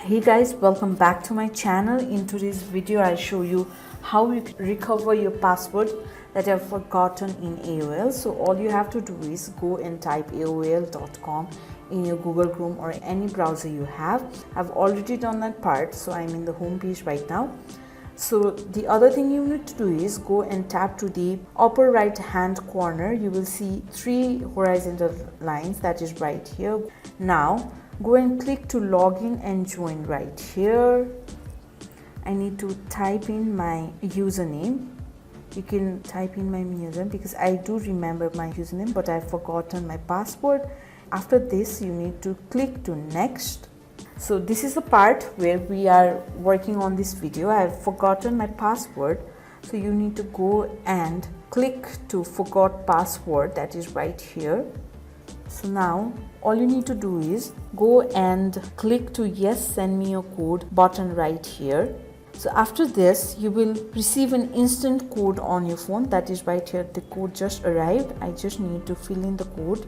Hey guys, welcome back to my channel. In today's video I'll show you how you can recover your password that you have forgotten in AOL. So all you have to do is go and type aol.com in your Google Chrome or any browser you have. I've already done that part, so I'm in the home page right now. So the other thing you need to do is go and tap to the upper right hand corner. You will see 3 horizontal lines, that is right here. Now go and click to log in and join right here. I need to type in my username. You can type in my username because I do remember my username, but I've forgotten my password. After this, you need to click to next. So this is the part where we are working on this video. I have forgotten my password, so you need to go and click to forgot password, that is right here. So now all you need to do is go and click to yes, send me your code button right here. So after this you will receive an instant code on your phone, that is right here. The code just arrived. I just need to fill in the code.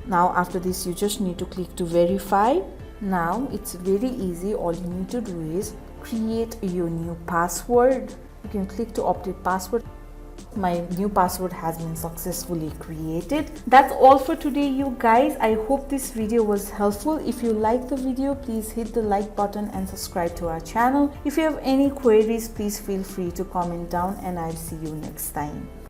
Now after this you just need to click to verify. Now it's very easy. All you need to do is create your new password. You can click to update password. My new password has been successfully created. That's all for today, you guys. I hope this video was helpful. If you like the video, please hit the like button and subscribe to our channel. If you have any queries, please feel free to comment down, and I'll see you next time.